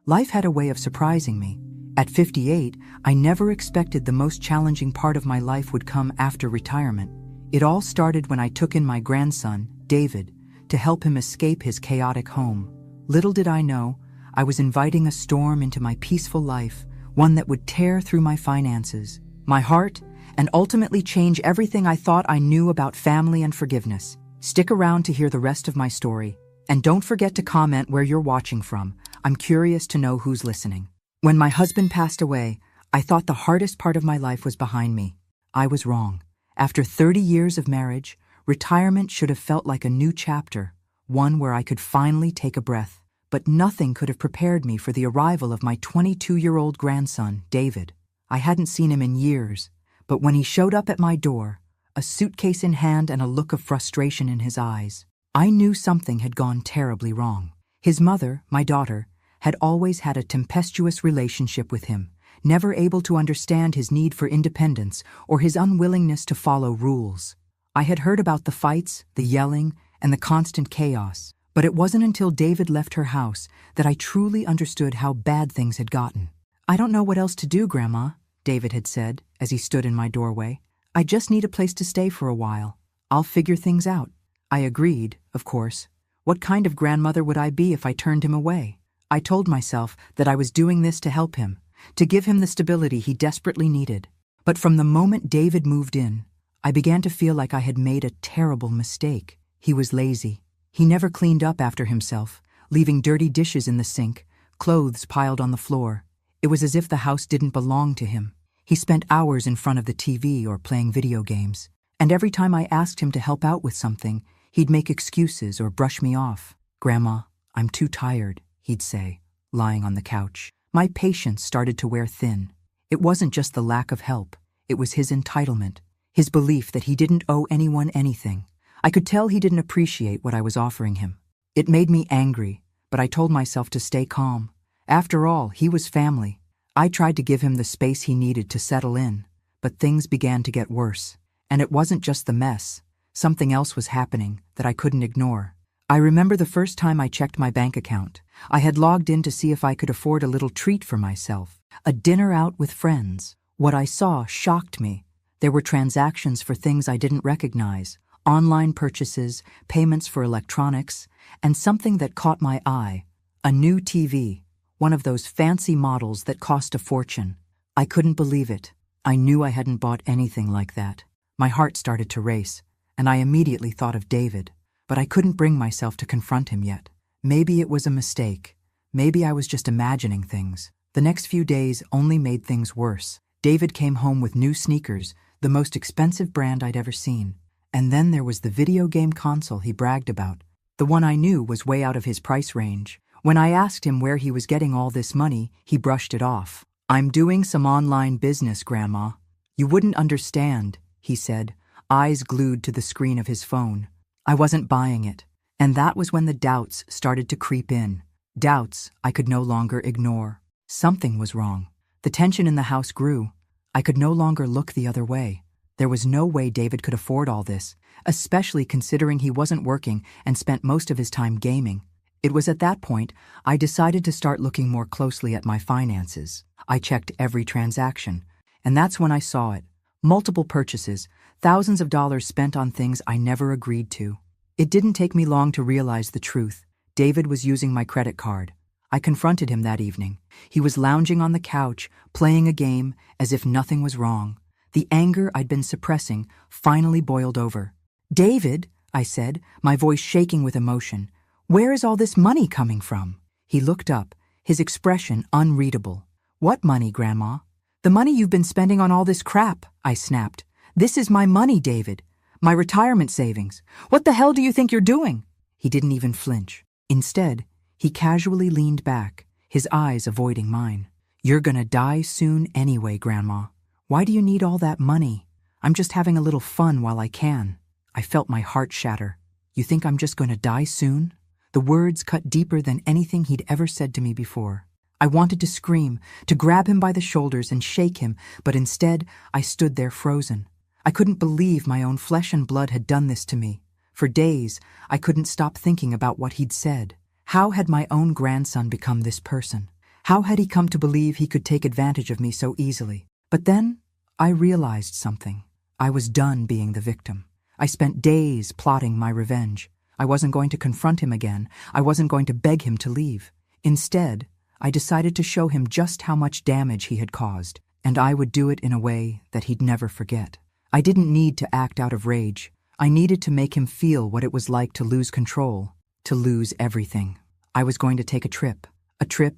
Life had a way of surprising me. At 58, I never expected the most challenging part of my life would come after retirement. It all started when I took in my grandson, David, to help him escape his chaotic home. Little did I know, I was inviting a storm into my peaceful life, one that would tear through my finances, my heart, and ultimately change everything I thought I knew about family and forgiveness. Stick around to hear the rest of my story, and don't forget to comment where you're watching from. I'm curious to know who's listening. When my husband passed away, I thought the hardest part of my life was behind me. I was wrong. After 30 years of marriage, retirement should have felt like a new chapter, one where I could finally take a breath. But nothing could have prepared me for the arrival of my 22-year-old grandson, David. I hadn't seen him in years, but when he showed up at my door, a suitcase in hand and a look of frustration in his eyes, I knew something had gone terribly wrong. His mother, my daughter, had always had a tempestuous relationship with him, never able to understand his need for independence or his unwillingness to follow rules. I had heard about the fights, the yelling, and the constant chaos, but it wasn't until David left her house that I truly understood how bad things had gotten. "I don't know what else to do, Grandma," David had said as he stood in my doorway. "I just need a place to stay for a while. I'll figure things out." I agreed, of course. What kind of grandmother would I be if I turned him away? I told myself that I was doing this to help him, to give him the stability he desperately needed. But from the moment David moved in, I began to feel like I had made a terrible mistake. He was lazy. He never cleaned up after himself, leaving dirty dishes in the sink, clothes piled on the floor. It was as if the house didn't belong to him. He spent hours in front of the TV or playing video games, and every time I asked him to help out with something, he'd make excuses or brush me off. "Grandma, I'm too tired," he'd say, lying on the couch. My patience started to wear thin. It wasn't just the lack of help. It was his entitlement, his belief that he didn't owe anyone anything. I could tell he didn't appreciate what I was offering him. It made me angry, but I told myself to stay calm. After all, he was family. I tried to give him the space he needed to settle in, but things began to get worse. And it wasn't just the mess. Something else was happening that I couldn't ignore. I remember the first time I checked my bank account. I had logged in to see if I could afford a little treat for myself, a dinner out with friends. What I saw shocked me. There were transactions for things I didn't recognize, online purchases, payments for electronics, and something that caught my eye, a new TV, one of those fancy models that cost a fortune. I couldn't believe it. I knew I hadn't bought anything like that. My heart started to race, and I immediately thought of David. But I couldn't bring myself to confront him yet. Maybe it was a mistake. Maybe I was just imagining things. The next few days only made things worse. David came home with new sneakers, the most expensive brand I'd ever seen. And then there was the video game console he bragged about. The one I knew was way out of his price range. When I asked him where he was getting all this money, he brushed it off. "I'm doing some online business, Grandma." "You wouldn't understand," he said, eyes glued to the screen of his phone. I wasn't buying it, and that was when the doubts started to creep in. Doubts I could no longer ignore. Something was wrong. The tension in the house grew. I could no longer look the other way. There was no way David could afford all this, especially considering he wasn't working and spent most of his time gaming. It was at that point I decided to start looking more closely at my finances. I checked every transaction, and that's when I saw it. Multiple purchases, thousands of dollars spent on things I never agreed to. It didn't take me long to realize the truth. David was using my credit card. I confronted him that evening. He was lounging on the couch, playing a game as if nothing was wrong. The anger I'd been suppressing finally boiled over. "David," I said, my voice shaking with emotion, "where is all this money coming from?" He looked up, his expression unreadable. "What money, Grandma?" "The money you've been spending on all this crap," I snapped. "This is my money, David. My retirement savings. What the hell do you think you're doing?" He didn't even flinch. Instead, he casually leaned back, his eyes avoiding mine. "You're gonna die soon anyway, Grandma. Why do you need all that money? I'm just having a little fun while I can." I felt my heart shatter. "You think I'm just gonna die soon?" The words cut deeper than anything he'd ever said to me before. I wanted to scream, to grab him by the shoulders and shake him, but instead I stood there frozen. I couldn't believe my own flesh and blood had done this to me. For days, I couldn't stop thinking about what he'd said. How had my own grandson become this person? How had he come to believe he could take advantage of me so easily? But then, I realized something. I was done being the victim. I spent days plotting my revenge. I wasn't going to confront him again. I wasn't going to beg him to leave. Instead, I decided to show him just how much damage he had caused, and I would do it in a way that he'd never forget. I didn't need to act out of rage. I needed to make him feel what it was like to lose control, to lose everything. I was going to take a trip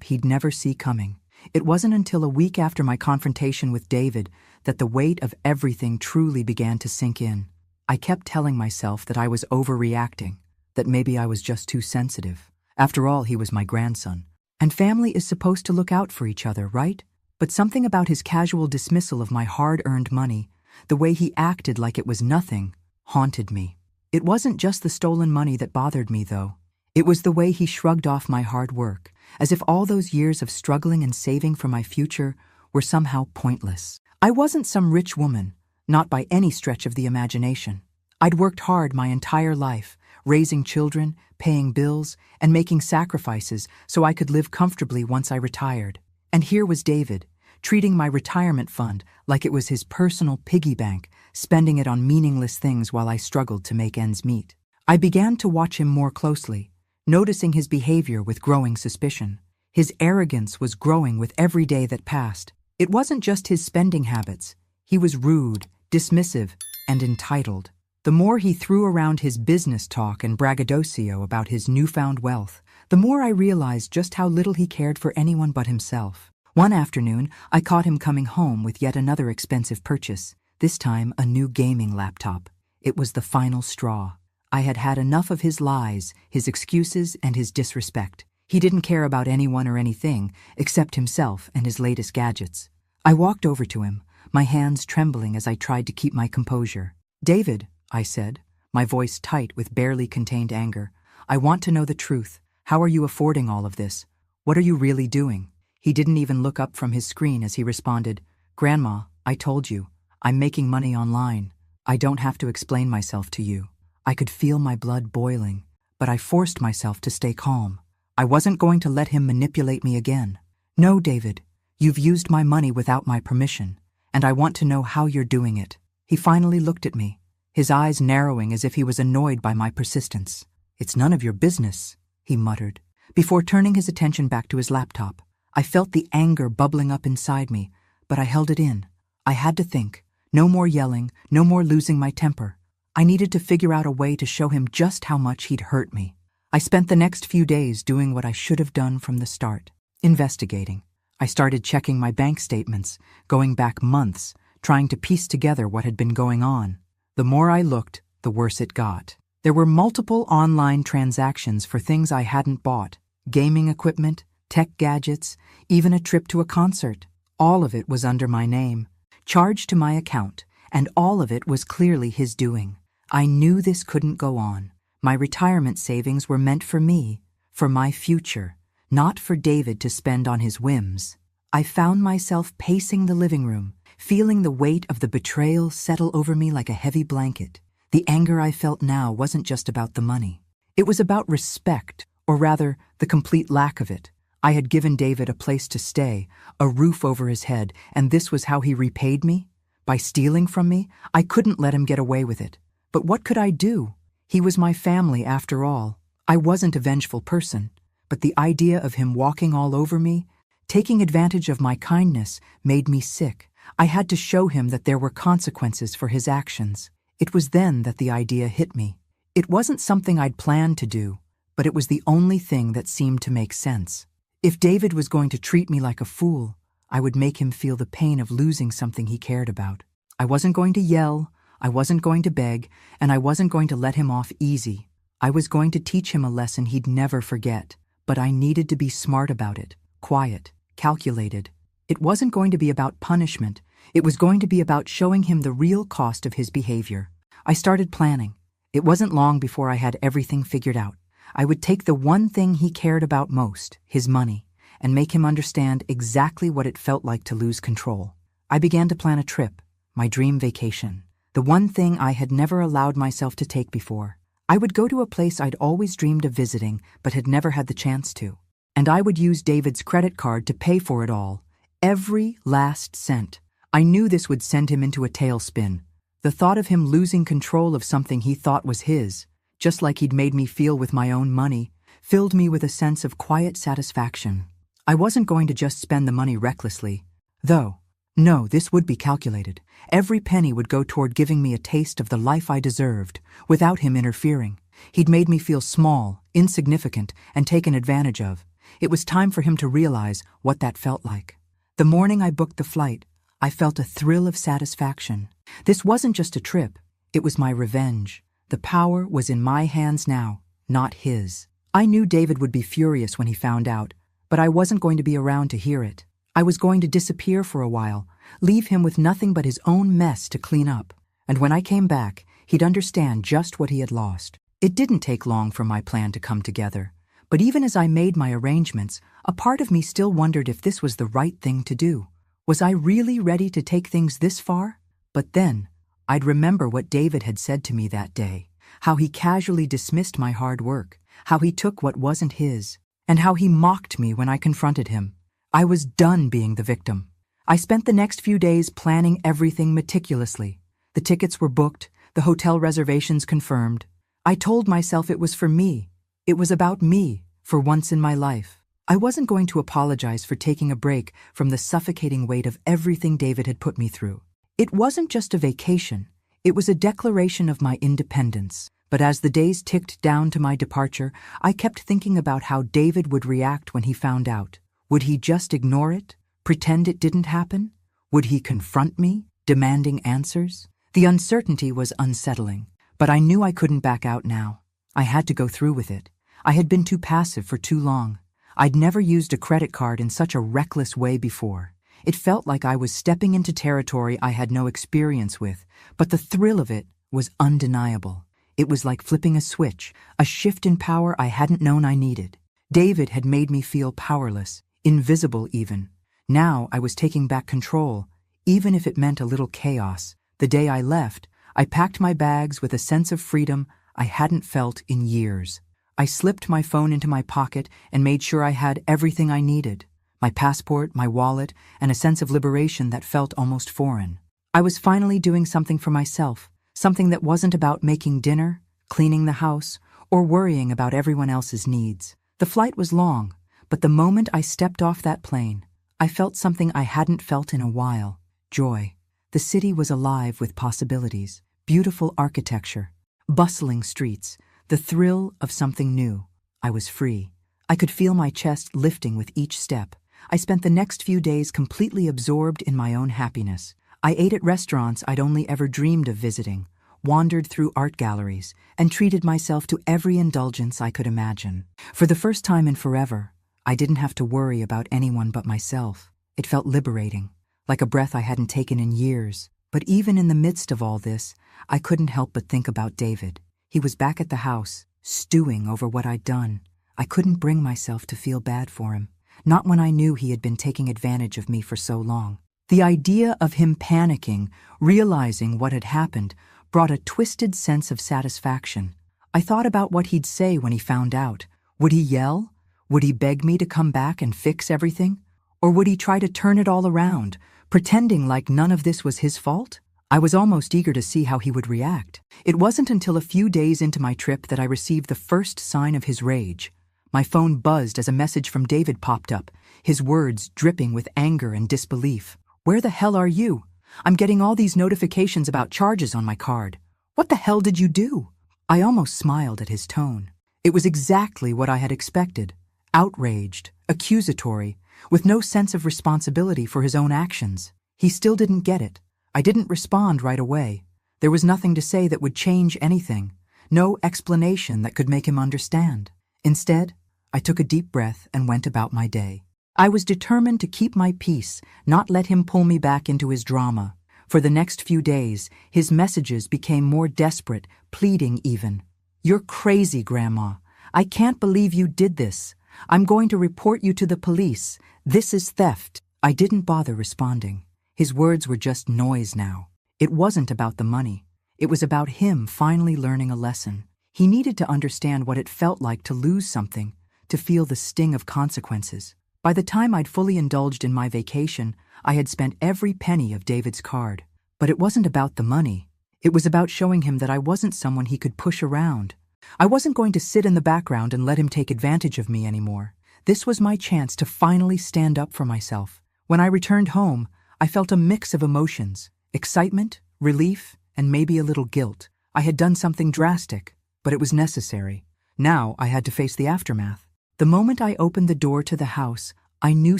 he'd never see coming. It wasn't until a week after my confrontation with David that the weight of everything truly began to sink in. I kept telling myself that I was overreacting, that maybe I was just too sensitive. After all, he was my grandson. And family is supposed to look out for each other, right? But something about his casual dismissal of my hard-earned money, the way he acted like it was nothing, haunted me. It wasn't just the stolen money that bothered me, though. It was the way he shrugged off my hard work, as if all those years of struggling and saving for my future were somehow pointless. I wasn't some rich woman, not by any stretch of the imagination. I'd worked hard my entire life, raising children, paying bills, and making sacrifices so I could live comfortably once I retired. And here was David, treating my retirement fund like it was his personal piggy bank, spending it on meaningless things while I struggled to make ends meet. I began to watch him more closely, noticing his behavior with growing suspicion. His arrogance was growing with every day that passed. It wasn't just his spending habits. He was rude, dismissive, and entitled. The more he threw around his business talk and braggadocio about his newfound wealth, the more I realized just how little he cared for anyone but himself. One afternoon, I caught him coming home with yet another expensive purchase, this time a new gaming laptop. It was the final straw. I had had enough of his lies, his excuses, and his disrespect. He didn't care about anyone or anything except himself and his latest gadgets. I walked over to him, my hands trembling as I tried to keep my composure. "David," I said, my voice tight with barely contained anger, "I want to know the truth. How are you affording all of this? What are you really doing?" He didn't even look up from his screen as he responded, "Grandma, I told you. I'm making money online. I don't have to explain myself to you." I could feel my blood boiling, but I forced myself to stay calm. I wasn't going to let him manipulate me again. "No, David, you've used my money without my permission, and I want to know how you're doing it." He finally looked at me, his eyes narrowing as if he was annoyed by my persistence. "It's none of your business," he muttered, before turning his attention back to his laptop. I felt the anger bubbling up inside me, but I held it in. I had to think. No more yelling, no more losing my temper. I needed to figure out a way to show him just how much he'd hurt me. I spent the next few days doing what I should have done from the start, investigating. I started checking my bank statements, going back months, trying to piece together what had been going on. The more I looked, the worse it got. There were multiple online transactions for things I hadn't bought, gaming equipment, tech gadgets, even a trip to a concert. All of it was under my name, charged to my account, and all of it was clearly his doing. I knew this couldn't go on. My retirement savings were meant for me, for my future, not for David to spend on his whims. I found myself pacing the living room, feeling the weight of the betrayal settle over me like a heavy blanket. The anger I felt now wasn't just about the money. It was about respect, or rather, the complete lack of it. I had given David a place to stay, a roof over his head, and this was how he repaid me? By stealing from me? I couldn't let him get away with it. But what could I do? He was my family after all. I wasn't a vengeful person, but the idea of him walking all over me, taking advantage of my kindness, made me sick. I had to show him that there were consequences for his actions. It was then that the idea hit me. It wasn't something I'd planned to do, but it was the only thing that seemed to make sense. If David was going to treat me like a fool, I would make him feel the pain of losing something he cared about. I wasn't going to yell, I wasn't going to beg, and I wasn't going to let him off easy. I was going to teach him a lesson he'd never forget, but I needed to be smart about it, quiet, calculated. It wasn't going to be about punishment. It was going to be about showing him the real cost of his behavior. I started planning. It wasn't long before I had everything figured out. I would take the one thing he cared about most, his money, and make him understand exactly what it felt like to lose control. I began to plan a trip, my dream vacation. The one thing I had never allowed myself to take before. I would go to a place I'd always dreamed of visiting, but had never had the chance to. And I would use David's credit card to pay for it all. Every last cent. I knew this would send him into a tailspin. The thought of him losing control of something he thought was his, just like he'd made me feel with my own money, filled me with a sense of quiet satisfaction. I wasn't going to just spend the money recklessly. Though, no, this would be calculated. Every penny would go toward giving me a taste of the life I deserved, without him interfering. He'd made me feel small, insignificant, and taken advantage of. It was time for him to realize what that felt like. The morning I booked the flight, I felt a thrill of satisfaction. This wasn't just a trip, it was my revenge. The power was in my hands now, not his. I knew David would be furious when he found out, but I wasn't going to be around to hear it. I was going to disappear for a while, leave him with nothing but his own mess to clean up. And when I came back, he'd understand just what he had lost. It didn't take long for my plan to come together. But even as I made my arrangements, a part of me still wondered if this was the right thing to do. Was I really ready to take things this far? But then, I'd remember what David had said to me that day, how he casually dismissed my hard work, how he took what wasn't his, and how he mocked me when I confronted him. I was done being the victim. I spent the next few days planning everything meticulously. The tickets were booked, the hotel reservations confirmed. I told myself it was for me. It was about me, for once in my life. I wasn't going to apologize for taking a break from the suffocating weight of everything David had put me through. It wasn't just a vacation. It was a declaration of my independence. But as the days ticked down to my departure, I kept thinking about how David would react when he found out. Would he just ignore it? Pretend it didn't happen? Would he confront me, demanding answers? The uncertainty was unsettling, but I knew I couldn't back out now. I had to go through with it. I had been too passive for too long. I'd never used a credit card in such a reckless way before. It felt like I was stepping into territory I had no experience with, but the thrill of it was undeniable. It was like flipping a switch, a shift in power I hadn't known I needed. David had made me feel powerless, invisible even. Now I was taking back control, even if it meant a little chaos. The day I left, I packed my bags with a sense of freedom I hadn't felt in years. I slipped my phone into my pocket and made sure I had everything I needed. My passport, my wallet, and a sense of liberation that felt almost foreign. I was finally doing something for myself, something that wasn't about making dinner, cleaning the house, or worrying about everyone else's needs. The flight was long, but the moment I stepped off that plane, I felt something I hadn't felt in a while: joy. The city was alive with possibilities, beautiful architecture, bustling streets, the thrill of something new. I was free. I could feel my chest lifting with each step. I spent the next few days completely absorbed in my own happiness. I ate at restaurants I'd only ever dreamed of visiting, wandered through art galleries, and treated myself to every indulgence I could imagine. For the first time in forever, I didn't have to worry about anyone but myself. It felt liberating, like a breath I hadn't taken in years. But even in the midst of all this, I couldn't help but think about David. He was back at the house, stewing over what I'd done. I couldn't bring myself to feel bad for him, not when I knew he had been taking advantage of me for so long. The idea of him panicking, realizing what had happened, brought a twisted sense of satisfaction. I thought about what he'd say when he found out. Would he yell? Would he beg me to come back and fix everything? Or would he try to turn it all around, pretending like none of this was his fault? I was almost eager to see how he would react. It wasn't until a few days into my trip that I received the first sign of his rage. My phone buzzed as a message from David popped up, his words dripping with anger and disbelief. "Where the hell are you? I'm getting all these notifications about charges on my card. What the hell did you do?" I almost smiled at his tone. It was exactly what I had expected. Outraged, accusatory, with no sense of responsibility for his own actions. He still didn't get it. I didn't respond right away. There was nothing to say that would change anything, no explanation that could make him understand. Instead, I took a deep breath and went about my day. I was determined to keep my peace, not let him pull me back into his drama. For the next few days, his messages became more desperate, pleading even. "You're crazy, Grandma. I can't believe you did this. I'm going to report you to the police. This is theft." I didn't bother responding. His words were just noise now. It wasn't about the money. It was about him finally learning a lesson. He needed to understand what it felt like to lose something, to feel the sting of consequences. By the time I'd fully indulged in my vacation, I had spent every penny of David's card. But it wasn't about the money. It was about showing him that I wasn't someone he could push around. I wasn't going to sit in the background and let him take advantage of me anymore. This was my chance to finally stand up for myself. When I returned home, I felt a mix of emotions: excitement, relief, and maybe a little guilt. I had done something drastic, but it was necessary. Now I had to face the aftermath. The moment I opened the door to the house, I knew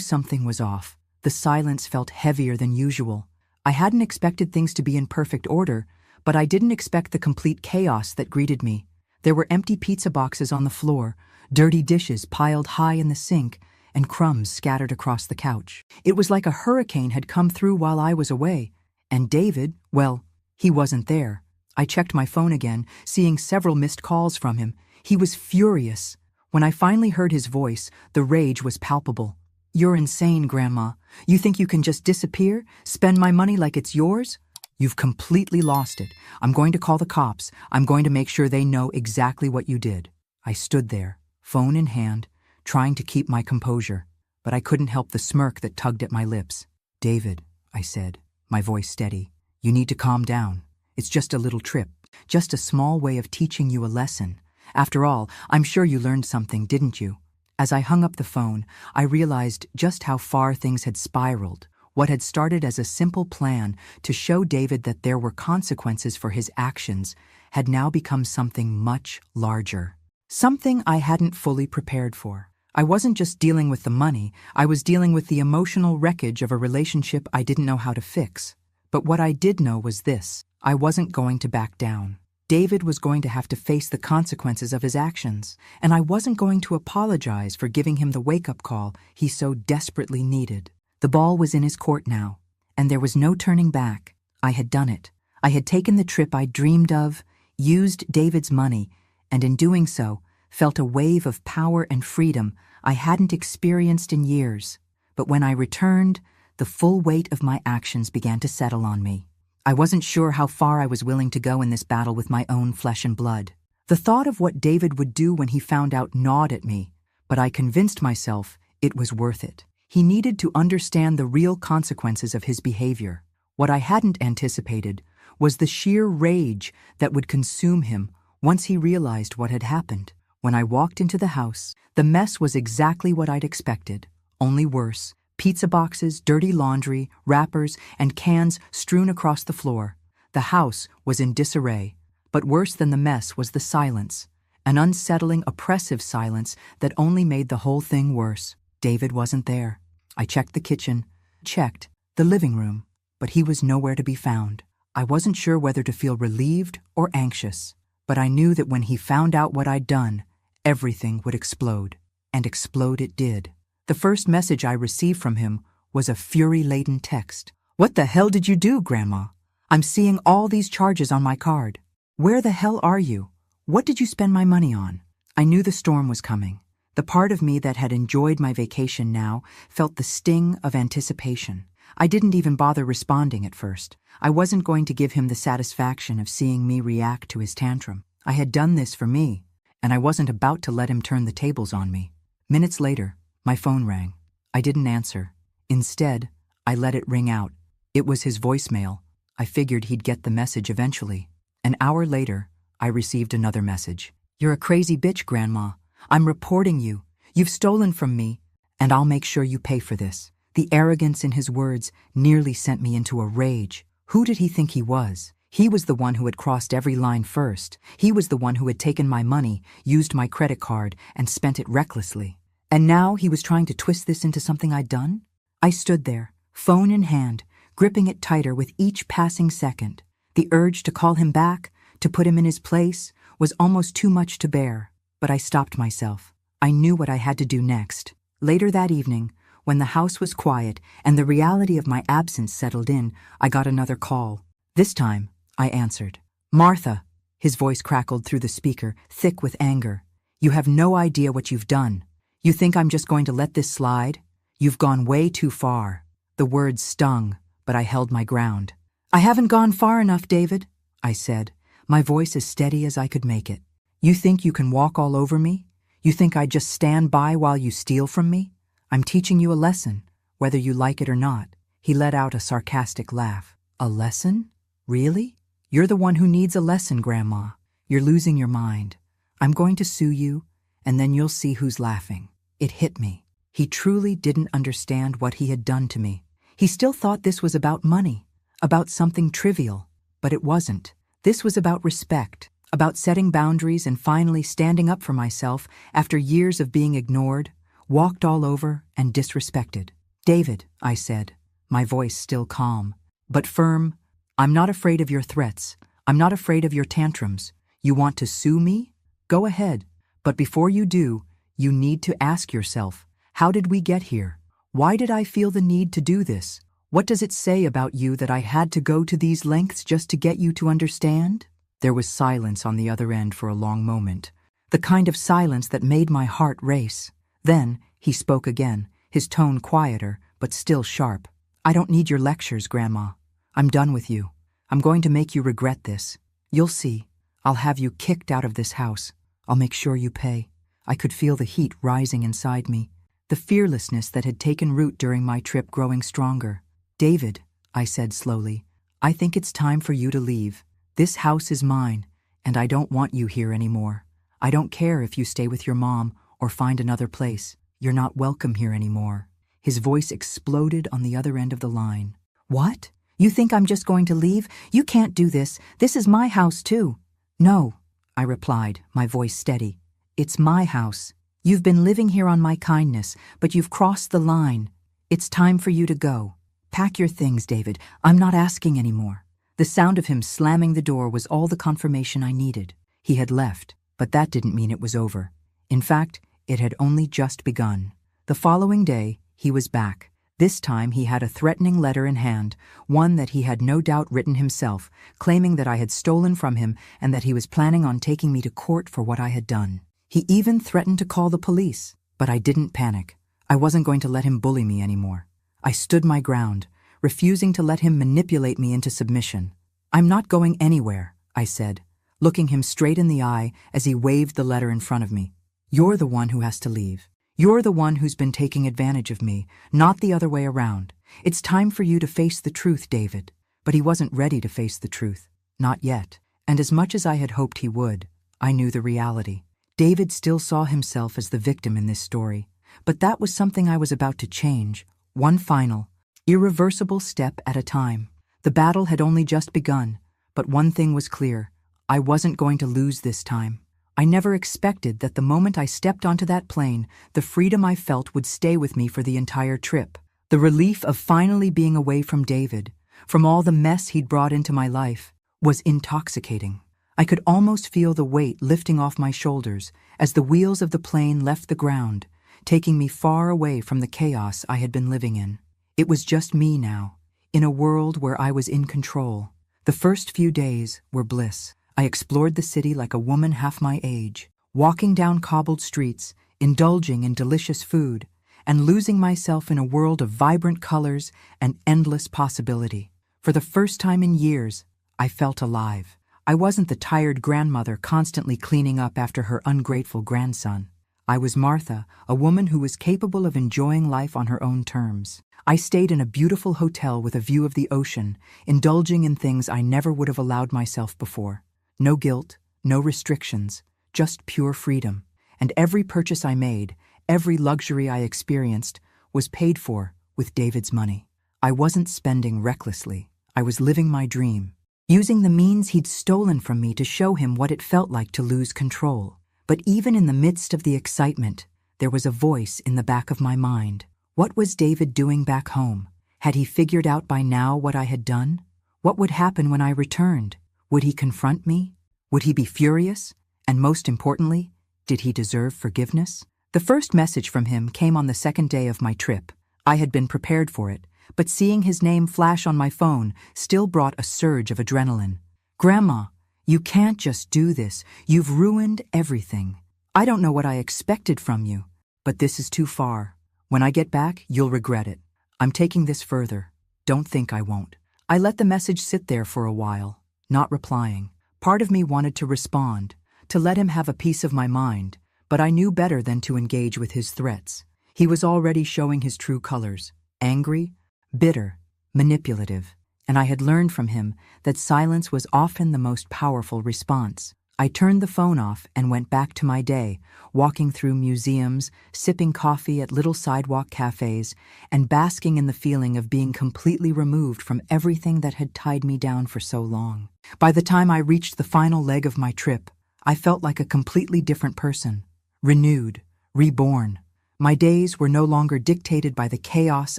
something was off. The silence felt heavier than usual. I hadn't expected things to be in perfect order, but I didn't expect the complete chaos that greeted me. There were empty pizza boxes on the floor, dirty dishes piled high in the sink, and crumbs scattered across the couch. It was like a hurricane had come through while I was away. And David, well, he wasn't there. I checked my phone again, seeing several missed calls from him. He was furious. When I finally heard his voice, the rage was palpable. "You're insane, Grandma. You think you can just disappear, spend my money like it's yours? You've completely lost it. I'm going to call the cops. I'm going to make sure they know exactly what you did." I stood there, phone in hand, trying to keep my composure, but I couldn't help the smirk that tugged at my lips. "David," I said, my voice steady, "you need to calm down. It's just a little trip, just a small way of teaching you a lesson. After all, I'm sure you learned something, didn't you?" As I hung up the phone, I realized just how far things had spiraled. What had started as a simple plan to show David that there were consequences for his actions had now become something much larger. Something I hadn't fully prepared for. I wasn't just dealing with the money, I was dealing with the emotional wreckage of a relationship I didn't know how to fix. But what I did know was this: I wasn't going to back down. David was going to have to face the consequences of his actions, and I wasn't going to apologize for giving him the wake-up call he so desperately needed. The ball was in his court now, and there was no turning back. I had done it. I had taken the trip I dreamed of, used David's money, and in doing so, felt a wave of power and freedom I hadn't experienced in years. But when I returned, the full weight of my actions began to settle on me. I wasn't sure how far I was willing to go in this battle with my own flesh and blood. The thought of what David would do when he found out gnawed at me, but I convinced myself it was worth it. He needed to understand the real consequences of his behavior. What I hadn't anticipated was the sheer rage that would consume him once he realized what had happened. When I walked into the house, the mess was exactly what I'd expected, only worse. Pizza boxes, dirty laundry, wrappers, and cans strewn across the floor. The house was in disarray, but worse than the mess was the silence, an unsettling, oppressive silence that only made the whole thing worse. David wasn't there. I checked the kitchen, checked the living room, but he was nowhere to be found. I wasn't sure whether to feel relieved or anxious, but I knew that when he found out what I'd done, everything would explode, and explode it did. The first message I received from him was a fury-laden text. "What the hell did you do, Grandma? I'm seeing all these charges on my card. Where the hell are you? What did you spend my money on?" I knew the storm was coming. The part of me that had enjoyed my vacation now felt the sting of anticipation. I didn't even bother responding at first. I wasn't going to give him the satisfaction of seeing me react to his tantrum. I had done this for me, and I wasn't about to let him turn the tables on me. Minutes later, my phone rang. I didn't answer. Instead, I let it ring out. It was his voicemail. I figured he'd get the message eventually. An hour later, I received another message. "You're a crazy bitch, Grandma. I'm reporting you. You've stolen from me, and I'll make sure you pay for this." The arrogance in his words nearly sent me into a rage. Who did he think he was? He was the one who had crossed every line first. He was the one who had taken my money, used my credit card, and spent it recklessly. And now he was trying to twist this into something I'd done? I stood there, phone in hand, gripping it tighter with each passing second. The urge to call him back, to put him in his place, was almost too much to bear. But I stopped myself. I knew what I had to do next. Later that evening, when the house was quiet and the reality of my absence settled in, I got another call. This time, I answered. "Martha," his voice crackled through the speaker, thick with anger. "You have no idea what you've done. You think I'm just going to let this slide? You've gone way too far." The words stung, but I held my ground. "I haven't gone far enough, David," I said, my voice as steady as I could make it. "You think you can walk all over me? You think I'd just stand by while you steal from me? I'm teaching you a lesson, whether you like it or not." He let out a sarcastic laugh. "A lesson? Really? You're the one who needs a lesson, Grandma. You're losing your mind. I'm going to sue you, and then you'll see who's laughing." It hit me. He truly didn't understand what he had done to me. He still thought this was about money, about something trivial, but it wasn't. This was about respect, about setting boundaries and finally standing up for myself after years of being ignored, walked all over, and disrespected. "David," I said, my voice still calm, but firm, "I'm not afraid of your threats. I'm not afraid of your tantrums. You want to sue me? Go ahead. But before you do, you need to ask yourself, how did we get here? Why did I feel the need to do this? What does it say about you that I had to go to these lengths just to get you to understand?" There was silence on the other end for a long moment, the kind of silence that made my heart race. Then he spoke again, his tone quieter, but still sharp. "I don't need your lectures, Grandma. I'm done with you. I'm going to make you regret this. You'll see. I'll have you kicked out of this house. I'll make sure you pay." I could feel the heat rising inside me, the fearlessness that had taken root during my trip growing stronger. "David," I said slowly, "I think it's time for you to leave. This house is mine, and I don't want you here anymore. I don't care if you stay with your mom or find another place. You're not welcome here anymore." His voice exploded on the other end of the line. "What? You think I'm just going to leave? You can't do this. This is my house too." "No," I replied, my voice steady. "It's my house. You've been living here on my kindness, but you've crossed the line. It's time for you to go. Pack your things, David. I'm not asking anymore." The sound of him slamming the door was all the confirmation I needed. He had left, but that didn't mean it was over. In fact, it had only just begun. The following day, he was back. This time he had a threatening letter in hand, one that he had no doubt written himself, claiming that I had stolen from him and that he was planning on taking me to court for what I had done. He even threatened to call the police, but I didn't panic. I wasn't going to let him bully me anymore. I stood my ground, refusing to let him manipulate me into submission. "I'm not going anywhere," I said, looking him straight in the eye as he waved the letter in front of me. "You're the one who has to leave. You're the one who's been taking advantage of me, not the other way around. It's time for you to face the truth, David." But he wasn't ready to face the truth. Not yet. And as much as I had hoped he would, I knew the reality. David still saw himself as the victim in this story. But that was something I was about to change. One final, irreversible step at a time. The battle had only just begun, but one thing was clear. I wasn't going to lose this time. I never expected that the moment I stepped onto that plane, the freedom I felt would stay with me for the entire trip. The relief of finally being away from David, from all the mess he'd brought into my life, was intoxicating. I could almost feel the weight lifting off my shoulders as the wheels of the plane left the ground, taking me far away from the chaos I had been living in. It was just me now, in a world where I was in control. The first few days were bliss. I explored the city like a woman half my age, walking down cobbled streets, indulging in delicious food, and losing myself in a world of vibrant colors and endless possibility. For the first time in years, I felt alive. I wasn't the tired grandmother constantly cleaning up after her ungrateful grandson. I was Martha, a woman who was capable of enjoying life on her own terms. I stayed in a beautiful hotel with a view of the ocean, indulging in things I never would have allowed myself before. No guilt, no restrictions, just pure freedom. And every purchase I made, every luxury I experienced, was paid for with David's money. I wasn't spending recklessly. I was living my dream, using the means he'd stolen from me to show him what it felt like to lose control. But even in the midst of the excitement, there was a voice in the back of my mind. What was David doing back home? Had he figured out by now what I had done? What would happen when I returned? Would he confront me? Would he be furious? And most importantly, did he deserve forgiveness? The first message from him came on the second day of my trip. I had been prepared for it, but seeing his name flash on my phone still brought a surge of adrenaline. "Grandma, you can't just do this. You've ruined everything. I don't know what I expected from you, but this is too far. When I get back, you'll regret it. I'm taking this further. Don't think I won't." I let the message sit there for a while, not replying. Part of me wanted to respond, to let him have a piece of my mind, But I knew better than to engage with his threats. He was already showing his true colors: angry, bitter, manipulative. And I had learned from him that silence was often the most powerful response. I turned the phone off and went back to my day, walking through museums, sipping coffee at little sidewalk cafes, and basking in the feeling of being completely removed from everything that had tied me down for so long. By the time I reached the final leg of my trip, I felt like a completely different person, renewed, reborn. My days were no longer dictated by the chaos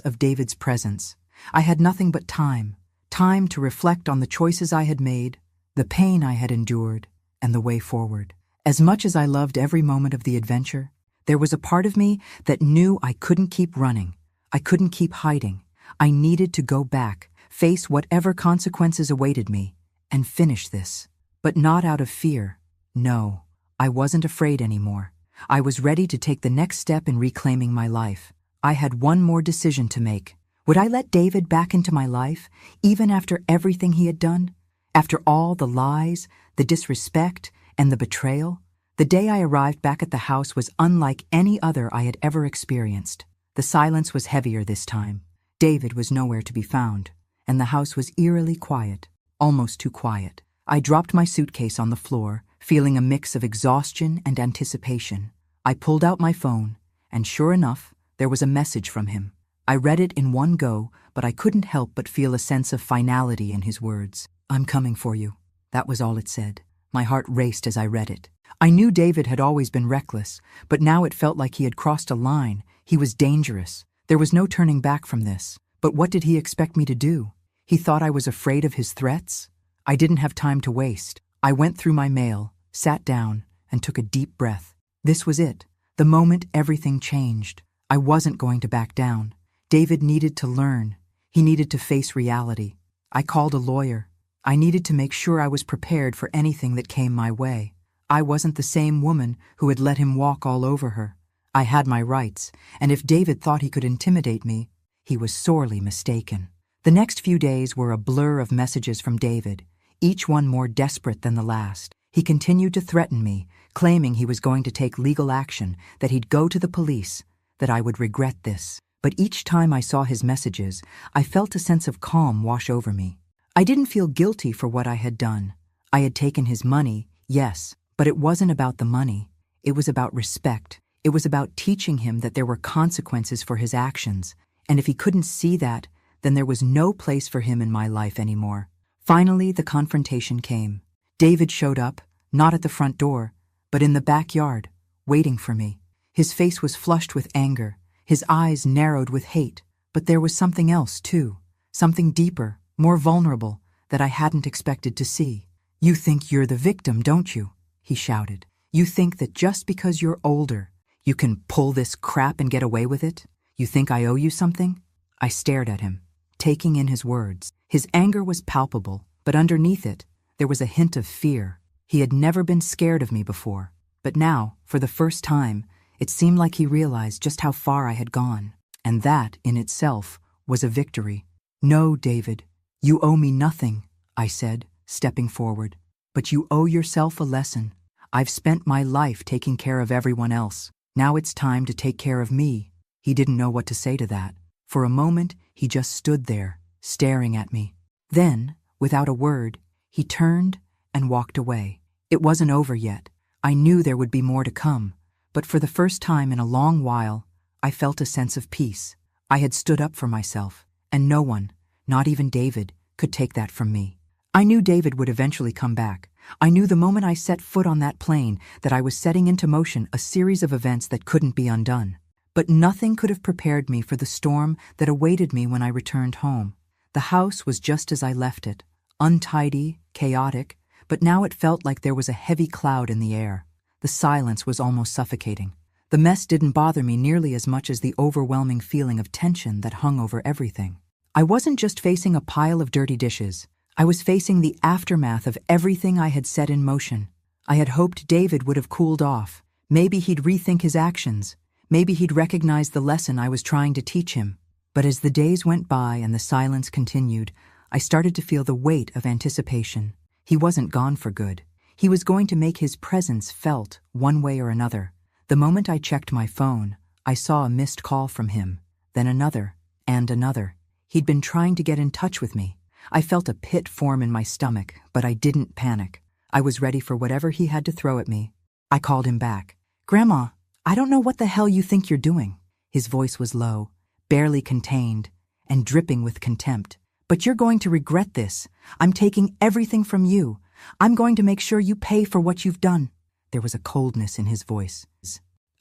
of David's presence. I had nothing but time to reflect on the choices I had made, the pain I had endured, and the way forward. As much as I loved every moment of the adventure, there was a part of me that knew I couldn't keep running. I couldn't keep hiding. I needed to go back, face whatever consequences awaited me, and finish this. But not out of fear. No, I wasn't afraid anymore. I was ready to take the next step in reclaiming my life. I had one more decision to make. Would I let David back into my life, even after everything he had done? After all the lies, the disrespect, and the betrayal? The day I arrived back at the house was unlike any other I had ever experienced. The silence was heavier this time. David was nowhere to be found, and the house was eerily quiet, almost too quiet. I dropped my suitcase on the floor, feeling a mix of exhaustion and anticipation. I pulled out my phone, and sure enough, there was a message from him. I read it in one go, but I couldn't help but feel a sense of finality in his words. "I'm coming for you." That was all it said. My heart raced as I read it. I knew David had always been reckless, but now it felt like he had crossed a line. He was dangerous. There was no turning back from this. But what did he expect me to do? He thought I was afraid of his threats? I didn't have time to waste. I went through my mail, sat down, and took a deep breath. This was it. The moment everything changed. I wasn't going to back down. David needed to learn. He needed to face reality. I called a lawyer. I needed to make sure I was prepared for anything that came my way. I wasn't the same woman who had let him walk all over her. I had my rights, and if David thought he could intimidate me, he was sorely mistaken. The next few days were a blur of messages from David, each one more desperate than the last. He continued to threaten me, claiming he was going to take legal action, that he'd go to the police, that I would regret this. But each time I saw his messages, I felt a sense of calm wash over me. I didn't feel guilty for what I had done. I had taken his money, yes, but it wasn't about the money. It was about respect. It was about teaching him that there were consequences for his actions, and if he couldn't see that, then there was no place for him in my life anymore. Finally, the confrontation came. David showed up, not at the front door, but in the backyard, waiting for me. His face was flushed with anger, his eyes narrowed with hate, but there was something else, too, something deeper, more vulnerable, that I hadn't expected to see. "You think you're the victim, don't you?" he shouted. "You think that just because you're older, you can pull this crap and get away with it? You think I owe you something?" I stared at him, taking in his words. His anger was palpable, but underneath it, there was a hint of fear. He had never been scared of me before, but now, for the first time, it seemed like he realized just how far I had gone. And that, in itself, was a victory. "No, David, you owe me nothing," I said, stepping forward. "But you owe yourself a lesson. I've spent my life taking care of everyone else. Now it's time to take care of me." He didn't know what to say to that. For a moment, he just stood there, staring at me. Then, without a word, he turned and walked away. It wasn't over yet. I knew there would be more to come, but for the first time in a long while, I felt a sense of peace. I had stood up for myself, and no one, not even David, could take that from me. I knew David would eventually come back. I knew the moment I set foot on that plane that I was setting into motion a series of events that couldn't be undone. But nothing could have prepared me for the storm that awaited me when I returned home. The house was just as I left it, untidy, chaotic, but now it felt like there was a heavy cloud in the air. The silence was almost suffocating. The mess didn't bother me nearly as much as the overwhelming feeling of tension that hung over everything. I wasn't just facing a pile of dirty dishes. I was facing the aftermath of everything I had set in motion. I had hoped David would have cooled off. Maybe he'd rethink his actions. Maybe he'd recognize the lesson I was trying to teach him. But as the days went by and the silence continued, I started to feel the weight of anticipation. He wasn't gone for good. He was going to make his presence felt one way or another. The moment I checked my phone, I saw a missed call from him, then another, and another. He'd been trying to get in touch with me. I felt a pit form in my stomach, but I didn't panic. I was ready for whatever he had to throw at me. I called him back. "Grandma, I don't know what the hell you think you're doing." His voice was low, barely contained, and dripping with contempt. "But you're going to regret this. I'm taking everything from you. I'm going to make sure you pay for what you've done." There was a coldness in his voice,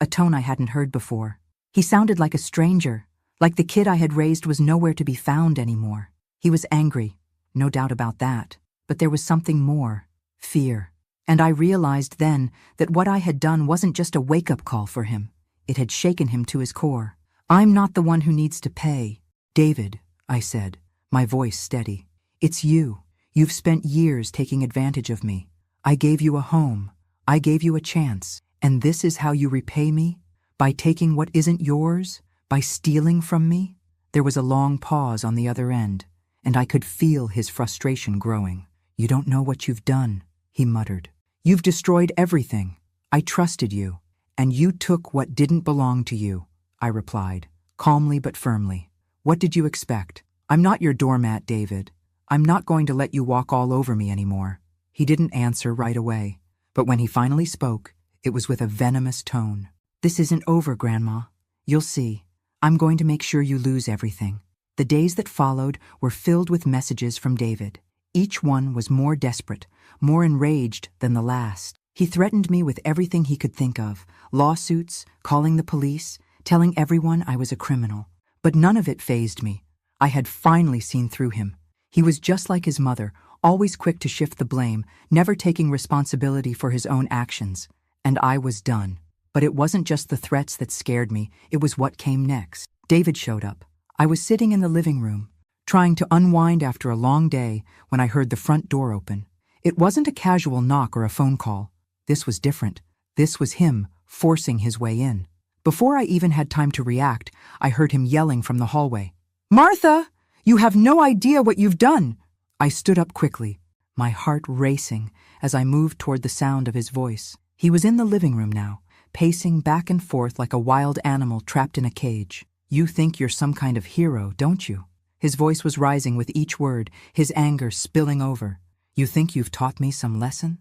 a tone I hadn't heard before. He sounded like a stranger, like the kid I had raised was nowhere to be found anymore. He was angry, no doubt about that, but there was something more, fear. And I realized then that what I had done wasn't just a wake-up call for him. It had shaken him to his core. "I'm not the one who needs to pay, David," I said, my voice steady. "It's you. You've spent years taking advantage of me. I gave you a home. I gave you a chance. And this is how you repay me? By taking what isn't yours? By stealing from me?" There was a long pause on the other end, and I could feel his frustration growing. "You don't know what you've done," he muttered. "You've destroyed everything. I trusted you, and you took what didn't belong to you," I replied, calmly but firmly. "What did you expect? I'm not your doormat, David. I'm not going to let you walk all over me anymore." He didn't answer right away, but when he finally spoke, it was with a venomous tone. "This isn't over, Grandma. You'll see. I'm going to make sure you lose everything." The days that followed were filled with messages from David. Each one was more desperate, more enraged than the last. He threatened me with everything he could think of: lawsuits, calling the police, telling everyone I was a criminal. But none of it fazed me. I had finally seen through him. He was just like his mother, always quick to shift the blame, never taking responsibility for his own actions. And I was done. But it wasn't just the threats that scared me, it was what came next. David showed up. I was sitting in the living room, trying to unwind after a long day, when I heard the front door open. It wasn't a casual knock or a phone call. This was different. This was him forcing his way in. Before I even had time to react, I heard him yelling from the hallway, "Martha, you have no idea what you've done!" I stood up quickly, my heart racing as I moved toward the sound of his voice. He was in the living room now, pacing back and forth like a wild animal trapped in a cage. "You think you're some kind of hero, don't you?" His voice was rising with each word, his anger spilling over. "You think you've taught me some lesson?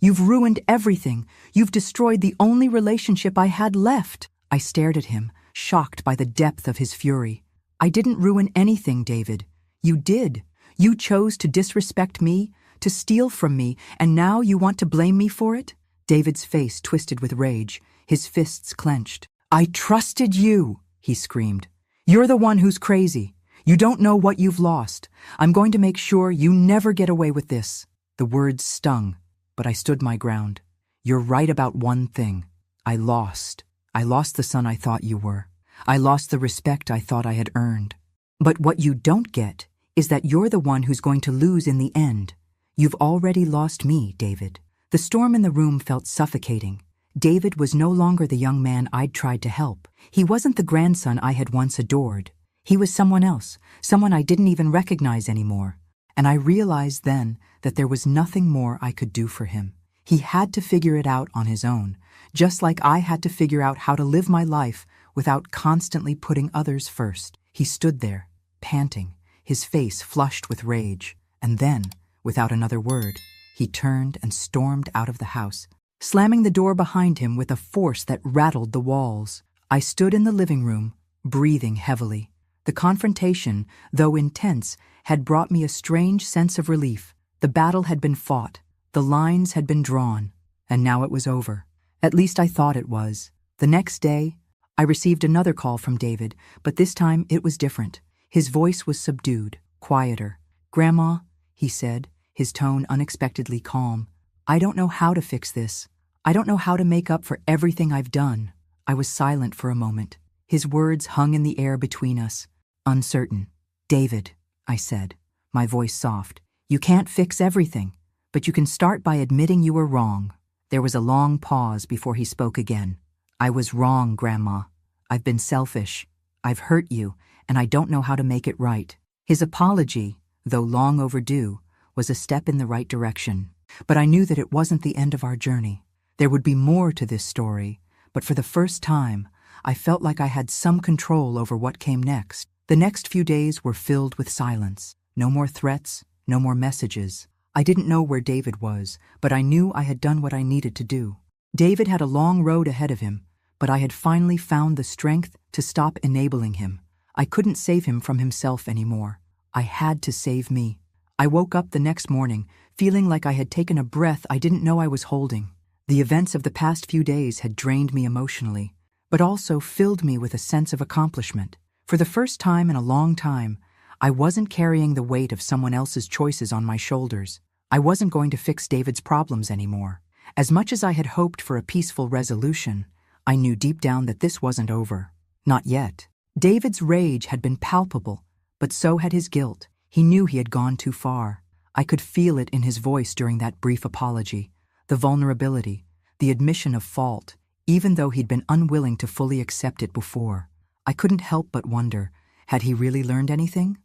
You've ruined everything. You've destroyed the only relationship I had left." I stared at him, shocked by the depth of his fury. "I didn't ruin anything, David. You did. You chose to disrespect me, to steal from me, and now you want to blame me for it?" David's face twisted with rage, his fists clenched. "I trusted you," he screamed. "You're the one who's crazy. You don't know what you've lost. I'm going to make sure you never get away with this." The words stung, but I stood my ground. "You're right about one thing. I lost. I lost the son I thought you were. I lost the respect I thought I had earned. But what you don't get is that you're the one who's going to lose in the end. You've already lost me, David." The storm in the room felt suffocating. David was no longer the young man I'd tried to help. He wasn't the grandson I had once adored. He was someone else, someone I didn't even recognize anymore. And I realized then that there was nothing more I could do for him. He had to figure it out on his own, just like I had to figure out how to live my life without constantly putting others first. He stood there, panting, his face flushed with rage, and then, without another word, he turned and stormed out of the house, slamming the door behind him with a force that rattled the walls. I stood in the living room, breathing heavily. The confrontation, though intense, had brought me a strange sense of relief. The battle had been fought, the lines had been drawn, and now it was over. At least I thought it was. The next day, I received another call from David, but this time it was different. His voice was subdued, quieter. "Grandma," he said, his tone unexpectedly calm, "I don't know how to fix this. I don't know how to make up for everything I've done." I was silent for a moment. His words hung in the air between us, uncertain. "David," I said, my voice soft, "you can't fix everything, but you can start by admitting you were wrong." There was a long pause before he spoke again. "I was wrong, Grandma. I've been selfish. I've hurt you, and I don't know how to make it right." His apology, though long overdue, was a step in the right direction. But I knew that it wasn't the end of our journey. There would be more to this story, but for the first time, I felt like I had some control over what came next. The next few days were filled with silence. No more threats, no more messages. I didn't know where David was, but I knew I had done what I needed to do. David had a long road ahead of him, but I had finally found the strength to stop enabling him. I couldn't save him from himself anymore. I had to save me. I woke up the next morning, feeling like I had taken a breath I didn't know I was holding. The events of the past few days had drained me emotionally, but also filled me with a sense of accomplishment. For the first time in a long time, I wasn't carrying the weight of someone else's choices on my shoulders. I wasn't going to fix David's problems anymore. As much as I had hoped for a peaceful resolution, I knew deep down that this wasn't over. Not yet. David's rage had been palpable, but so had his guilt. He knew he had gone too far. I could feel it in his voice during that brief apology. The vulnerability, the admission of fault, even though he'd been unwilling to fully accept it before. I couldn't help but wonder, had he really learned anything?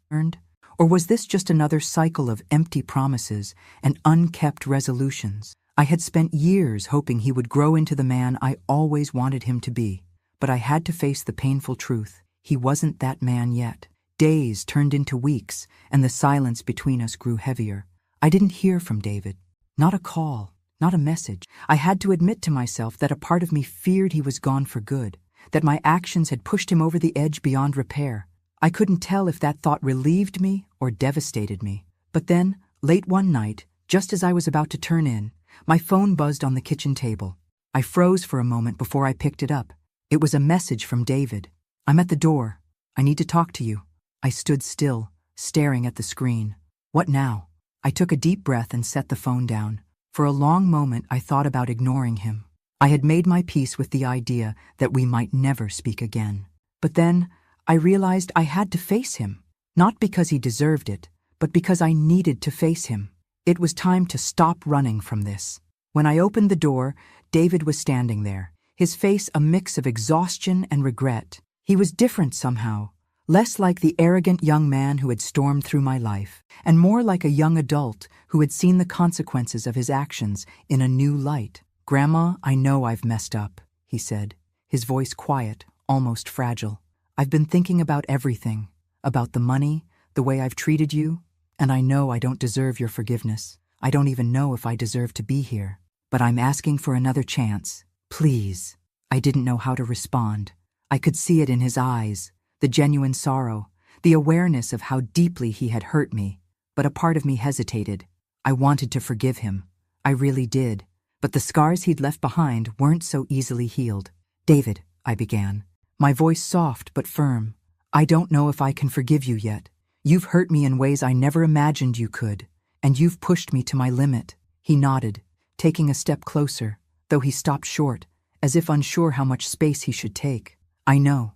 Or was this just another cycle of empty promises and unkept resolutions? I had spent years hoping he would grow into the man I always wanted him to be, but I had to face the painful truth. He wasn't that man yet. Days turned into weeks, and the silence between us grew heavier. I didn't hear from David. Not a call, not a message. I had to admit to myself that a part of me feared he was gone for good, that my actions had pushed him over the edge beyond repair. I couldn't tell if that thought relieved me or devastated me. But then, late one night, just as I was about to turn in, my phone buzzed on the kitchen table. I froze for a moment before I picked it up. It was a message from David. "I'm at the door. I need to talk to you." I stood still, staring at the screen. What now? I took a deep breath and set the phone down. For a long moment, I thought about ignoring him. I had made my peace with the idea that we might never speak again. But then, I realized I had to face him. Not because he deserved it, but because I needed to face him. It was time to stop running from this. When I opened the door, David was standing there, his face a mix of exhaustion and regret. He was different somehow, less like the arrogant young man who had stormed through my life, and more like a young adult who had seen the consequences of his actions in a new light. "Grandma, I know I've messed up," he said, his voice quiet, almost fragile. "I've been thinking about everything, about the money, the way I've treated you, and I know I don't deserve your forgiveness. I don't even know if I deserve to be here. But I'm asking for another chance. Please." I didn't know how to respond. I could see it in his eyes, the genuine sorrow, the awareness of how deeply he had hurt me. But a part of me hesitated. I wanted to forgive him. I really did. But the scars he'd left behind weren't so easily healed. "David," I began, my voice soft but firm, "I don't know if I can forgive you yet. You've hurt me in ways I never imagined you could, and you've pushed me to my limit." He nodded, taking a step closer, though he stopped short, as if unsure how much space he should take. I know,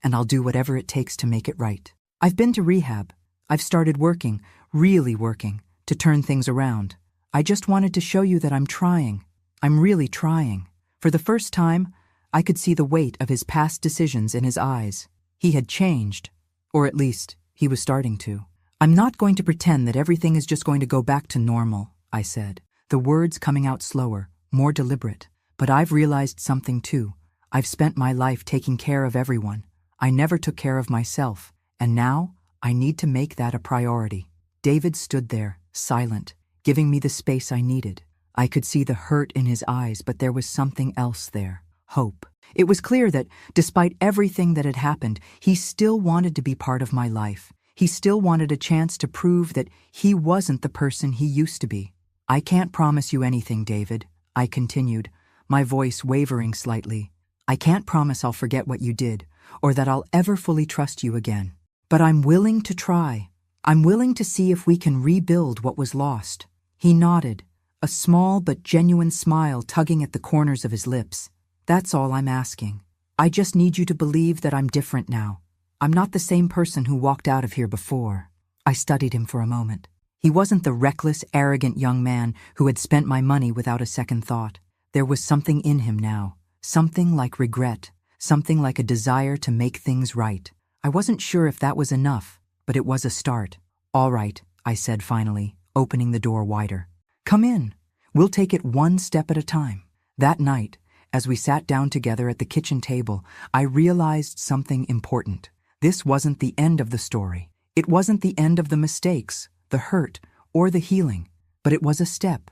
and I'll do whatever it takes to make it right. I've been to rehab. I've started working, really working, to turn things around. I just wanted to show you that I'm trying. I'm really trying." For the first time, I could see the weight of his past decisions in his eyes. He had changed, or at least, he was starting to. "I'm not going to pretend that everything is just going to go back to normal," I said, the words coming out slower, more deliberate. "But I've realized something too. I've spent my life taking care of everyone. I never took care of myself, and now I need to make that a priority." David stood there, silent, giving me the space I needed. I could see the hurt in his eyes, but there was something else there. Hope. It was clear that, despite everything that had happened, he still wanted to be part of my life. He still wanted a chance to prove that he wasn't the person he used to be. "I can't promise you anything, David," I continued, my voice wavering slightly. "I can't promise I'll forget what you did, or that I'll ever fully trust you again. But I'm willing to try. I'm willing to see if we can rebuild what was lost." He nodded, a small but genuine smile tugging at the corners of his lips. "That's all I'm asking. I just need you to believe that I'm different now. I'm not the same person who walked out of here before." I studied him for a moment. He wasn't the reckless, arrogant young man who had spent my money without a second thought. There was something in him now, something like regret, something like a desire to make things right. I wasn't sure if that was enough, but it was a start. "All right," I said finally, opening the door wider. "Come in. We'll take it one step at a time." That night, As we sat down together at the kitchen table, I realized something important. This wasn't the end of the story. It wasn't the end of the mistakes, the hurt, or the healing, but it was a step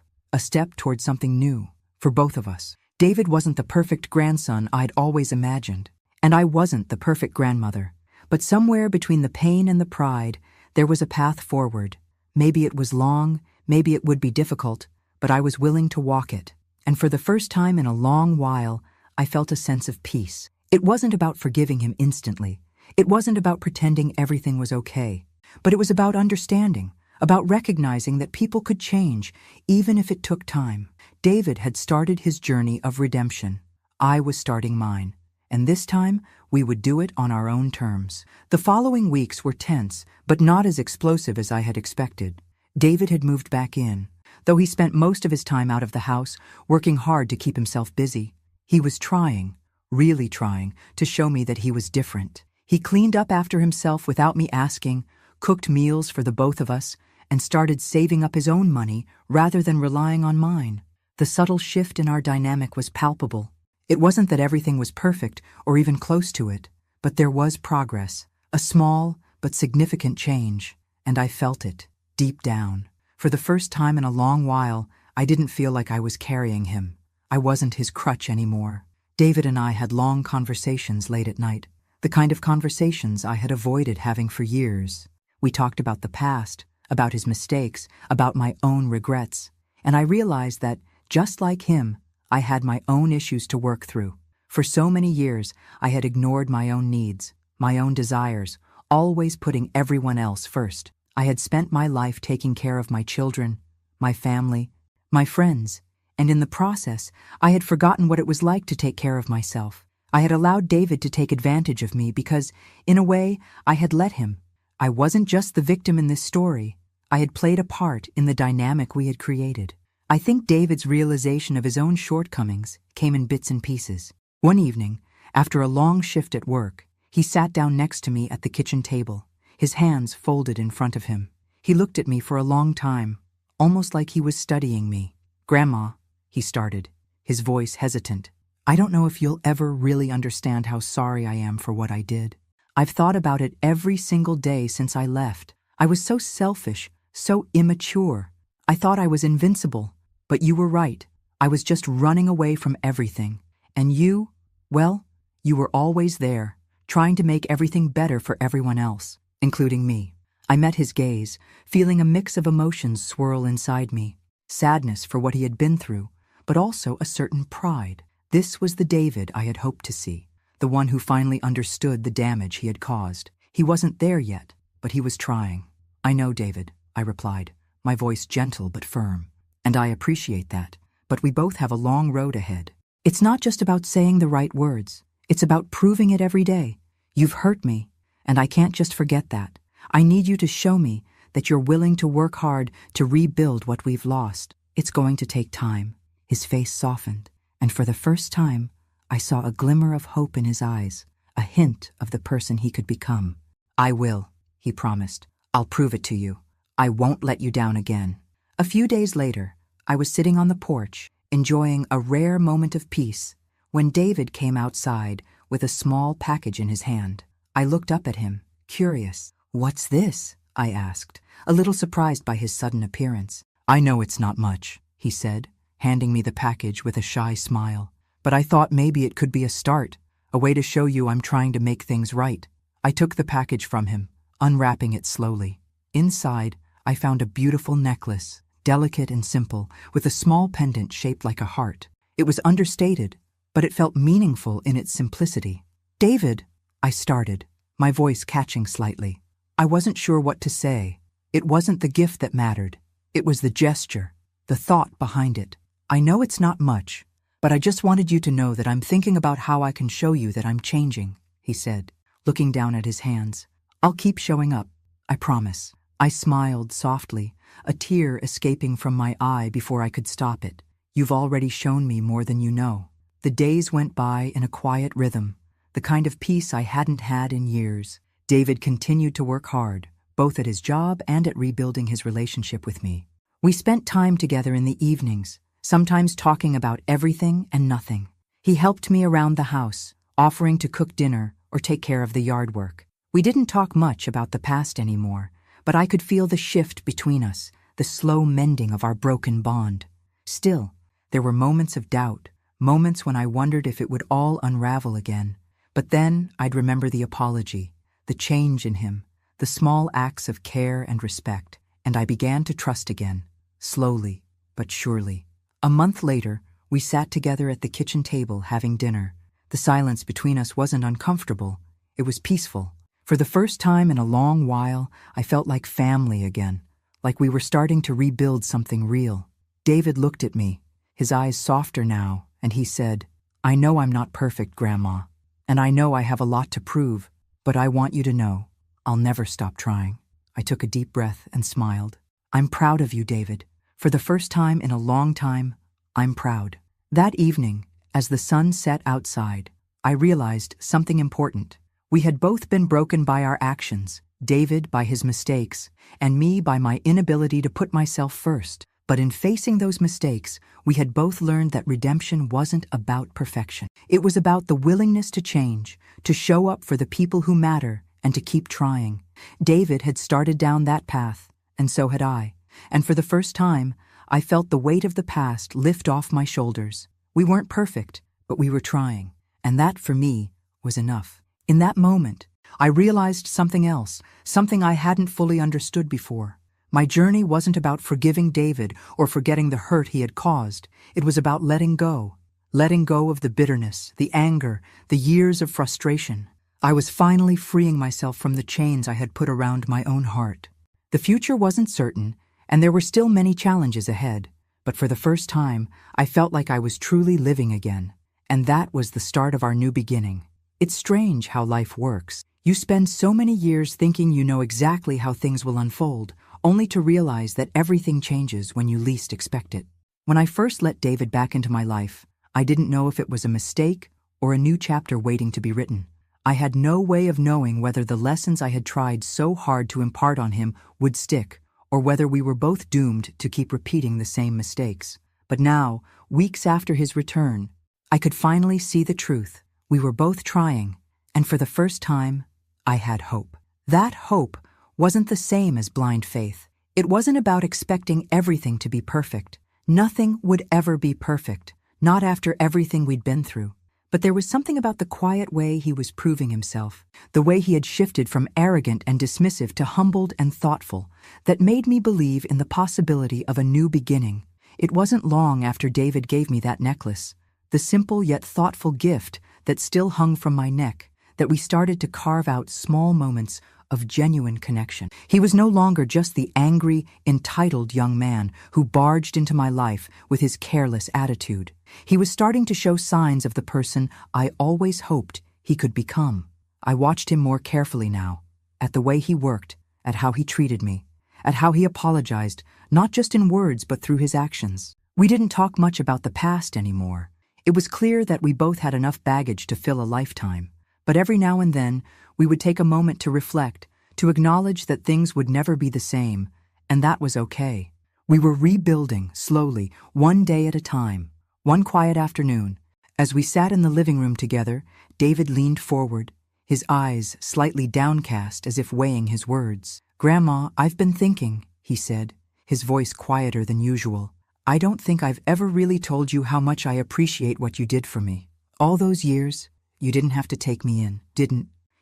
towards something new for both of us. David wasn't the perfect grandson I'd always imagined, and I wasn't the perfect grandmother. But somewhere between the pain and the pride, there was a path forward. Maybe it was long, maybe it would be difficult, but I was willing to walk it. And for the first time in a long while, I felt a sense of peace. It wasn't about forgiving him instantly. It wasn't about pretending everything was okay. But it was about understanding, about recognizing that people could change, even if it took time. David had started his journey of redemption. I was starting mine. And this time, we would do it on our own terms. The following weeks were tense, but not as explosive as I had expected. David had moved back in. Though he spent most of his time out of the house, working hard to keep himself busy, he was trying, really trying, to show me that he was different. He cleaned up after himself without me asking, cooked meals for the both of us, and started saving up his own money rather than relying on mine. The subtle shift in our dynamic was palpable. It wasn't that everything was perfect or even close to it, but there was progress, a small but significant change, and I felt it, deep down. For the first time in a long while, I didn't feel like I was carrying him. I wasn't his crutch anymore. David and I had long conversations late at night, the kind of conversations I had avoided having for years. We talked about the past, about his mistakes, about my own regrets, and I realized that, just like him, I had my own issues to work through. For so many years, I had ignored my own needs, my own desires, always putting everyone else first. I had spent my life taking care of my children, my family, my friends, and in the process, I had forgotten what it was like to take care of myself. I had allowed David to take advantage of me because, in a way, I had let him. I wasn't just the victim in this story. I had played a part in the dynamic we had created. I think David's realization of his own shortcomings came in bits and pieces. One evening, after a long shift at work, he sat down next to me at the kitchen table, his hands folded in front of him. He looked at me for a long time, almost like he was studying me. "Grandma," he started, his voice hesitant, "I don't know if you'll ever really understand how sorry I am for what I did. I've thought about it every single day since I left. I was so selfish, so immature. I thought I was invincible. But you were right. I was just running away from everything. And you, well, you were always there, trying to make everything better for everyone else, including me." I met his gaze, feeling a mix of emotions swirl inside me. Sadness for what he had been through, but also a certain pride. This was the David I had hoped to see, the one who finally understood the damage he had caused. He wasn't there yet, but he was trying. "I know, David," I replied, my voice gentle but firm. "And I appreciate that, but we both have a long road ahead. It's not just about saying the right words. It's about proving it every day. You've hurt me, and I can't just forget that. I need you to show me that you're willing to work hard to rebuild what we've lost. It's going to take time." His face softened, and for the first time, I saw a glimmer of hope in his eyes, a hint of the person he could become. "I will," he promised. "I'll prove it to you. I won't let you down again." A few days later, I was sitting on the porch, enjoying a rare moment of peace, when David came outside with a small package in his hand. I looked up at him, curious. "What's this?" I asked, a little surprised by his sudden appearance. "I know it's not much," he said, handing me the package with a shy smile. "But I thought maybe it could be a start, a way to show you I'm trying to make things right." I took the package from him, unwrapping it slowly. Inside, I found a beautiful necklace, delicate and simple, with a small pendant shaped like a heart. It was understated, but it felt meaningful in its simplicity. "David," I started, my voice catching slightly. I wasn't sure what to say. It wasn't the gift that mattered. It was the gesture, the thought behind it. "I know it's not much, but I just wanted you to know that I'm thinking about how I can show you that I'm changing," he said, looking down at his hands. "I'll keep showing up, I promise." I smiled softly, a tear escaping from my eye before I could stop it. "You've already shown me more than you know." The days went by in a quiet rhythm, the kind of peace I hadn't had in years. David continued to work hard, both at his job and at rebuilding his relationship with me. We spent time together in the evenings, sometimes talking about everything and nothing. He helped me around the house, offering to cook dinner or take care of the yard work. We didn't talk much about the past anymore, but I could feel the shift between us, the slow mending of our broken bond. Still, there were moments of doubt, moments when I wondered if it would all unravel again. But then I'd remember the apology, the change in him, the small acts of care and respect, and I began to trust again, slowly but surely. A month later, we sat together at the kitchen table having dinner. The silence between us wasn't uncomfortable, it was peaceful. For the first time in a long while, I felt like family again, like we were starting to rebuild something real. David looked at me, his eyes softer now, and he said, "I know I'm not perfect, Grandma, and I know I have a lot to prove, but I want you to know, I'll never stop trying." I took a deep breath and smiled. "I'm proud of you, David. For the first time in a long time, I'm proud." That evening, as the sun set outside, I realized something important. We had both been broken by our actions, David by his mistakes, and me by my inability to put myself first. But in facing those mistakes, we had both learned that redemption wasn't about perfection. It was about the willingness to change, to show up for the people who matter, and to keep trying. David had started down that path, and so had I. And for the first time, I felt the weight of the past lift off my shoulders. We weren't perfect, but we were trying. And that, for me, was enough. In that moment, I realized something else, something I hadn't fully understood before. My journey wasn't about forgiving David or forgetting the hurt he had caused. It was about letting go of the bitterness, the anger, the years of frustration. I was finally freeing myself from the chains I had put around my own heart. The future wasn't certain, and there were still many challenges ahead, but for the first time, I felt like I was truly living again. And that was the start of our new beginning. It's strange how life works. You spend so many years thinking you know exactly how things will unfold, only to realize that everything changes when you least expect it. When I first let David back into my life, I didn't know if it was a mistake or a new chapter waiting to be written. I had no way of knowing whether the lessons I had tried so hard to impart on him would stick, or whether we were both doomed to keep repeating the same mistakes. But now, weeks after his return, I could finally see the truth. We were both trying, and for the first time, I had hope. That hope wasn't the same as blind faith. It wasn't about expecting everything to be perfect. Nothing would ever be perfect, not after everything we'd been through. But there was something about the quiet way he was proving himself, the way he had shifted from arrogant and dismissive to humbled and thoughtful, that made me believe in the possibility of a new beginning. It wasn't long after David gave me that necklace, the simple yet thoughtful gift that still hung from my neck, that we started to carve out small moments of genuine connection. He was no longer just the angry, entitled young man who barged into my life with his careless attitude. He was starting to show signs of the person I always hoped he could become. I watched him more carefully now, at the way he worked, at how he treated me, at how he apologized, not just in words but through his actions. We didn't talk much about the past anymore. It was clear that we both had enough baggage to fill a lifetime. But every now and then, we would take a moment to reflect, to acknowledge that things would never be the same, and that was okay. We were rebuilding, slowly, one day at a time. One quiet afternoon, as we sat in the living room together, David leaned forward, his eyes slightly downcast as if weighing his words. "Grandma, I've been thinking," he said, his voice quieter than usual. "I don't think I've ever really told you how much I appreciate what you did for me. All those years, you didn't have to take me in,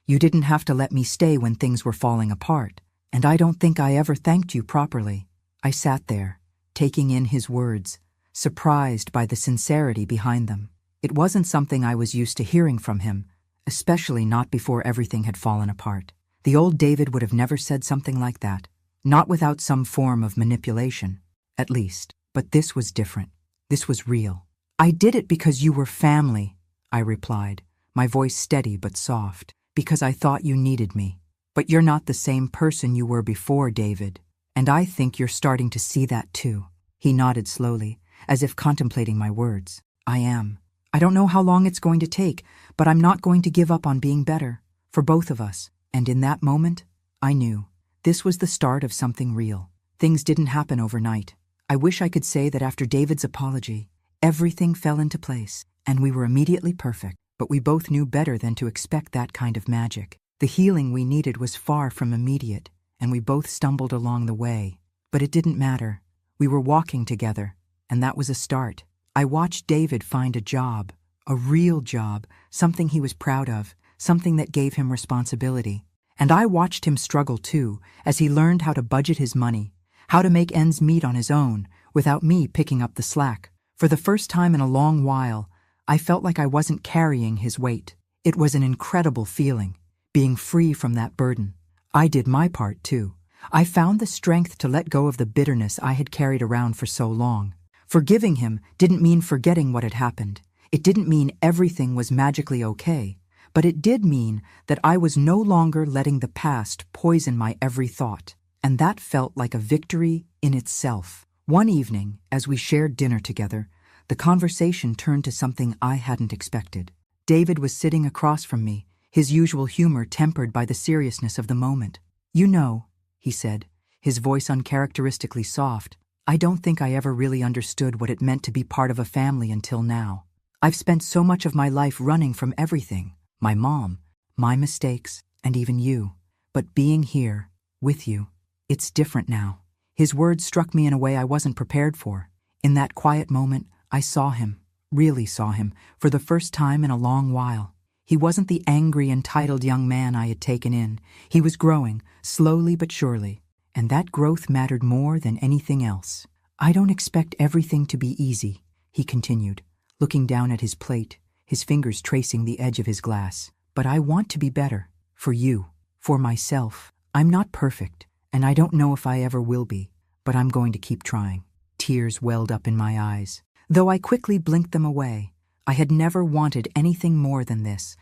You didn't have to let me stay when things were falling apart, and I don't think I ever thanked you properly." I sat there, taking in his words, surprised by the sincerity behind them. It wasn't something I was used to hearing from him, especially not before everything had fallen apart. The old David would have never said something like that, not without some form of manipulation, at least. But this was different. This was real. "I did it because you were family," I replied, my voice steady but soft. "Because I thought you needed me. But you're not the same person you were before, David. And I think you're starting to see that too." He nodded slowly, as if contemplating my words. "I am. I don't know how long it's going to take, but I'm not going to give up on being better, for both of us." And in that moment, I knew. This was the start of something real. Things didn't happen overnight. I wish I could say that after David's apology, everything fell into place. and we were immediately perfect, but we both knew better than to expect that kind of magic. The healing we needed was far from immediate, and we both stumbled along the way. But it didn't matter. We were walking together, and that was a start. I watched David find a job, a real job, something he was proud of, something that gave him responsibility. And I watched him struggle too, as he learned how to budget his money, how to make ends meet on his own, without me picking up the slack. For the first time in a long while, I felt like I wasn't carrying his weight. It was an incredible feeling, being free from that burden. I did my part too. I found the strength to let go of the bitterness I had carried around for so long. Forgiving him didn't mean forgetting what had happened. It didn't mean everything was magically okay, but it did mean that I was no longer letting the past poison my every thought, and that felt like a victory in itself. One evening, as we shared dinner together, the conversation turned to something I hadn't expected. David was sitting across from me, his usual humor tempered by the seriousness of the moment. "You know," he said, his voice uncharacteristically soft, "I don't think I ever really understood what it meant to be part of a family until now. I've spent so much of my life running from everything, my mom, my mistakes, and even you. But being here, with you, it's different now." His words struck me in a way I wasn't prepared for. In that quiet moment, I saw him, really saw him, for the first time in a long while. He wasn't the angry, entitled young man I had taken in. He was growing, slowly but surely, and that growth mattered more than anything else. "I don't expect everything to be easy," he continued, looking down at his plate, his fingers tracing the edge of his glass. "But I want to be better, for you, for myself. I'm not perfect, and I don't know if I ever will be, but I'm going to keep trying." Tears welled up in my eyes, though I quickly blinked them away. I had never wanted anything more than this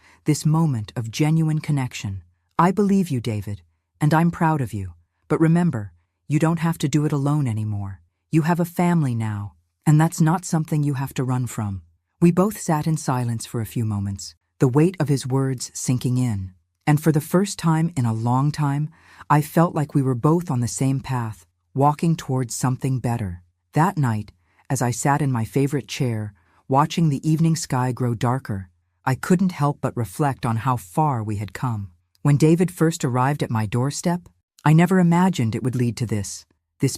moment of genuine connection. "I believe you, David, and I'm proud of you. But remember, you don't have to do it alone anymore. You have a family now, and that's not something you have to run from." We both sat in silence for a few moments, the weight of his words sinking in. And for the first time in a long time, I felt like we were both on the same path, walking towards something better. That night, as I sat in my favorite chair, watching the evening sky grow darker, I couldn't help but reflect on how far we had come. When David first arrived at my doorstep, I never imagined it would lead to this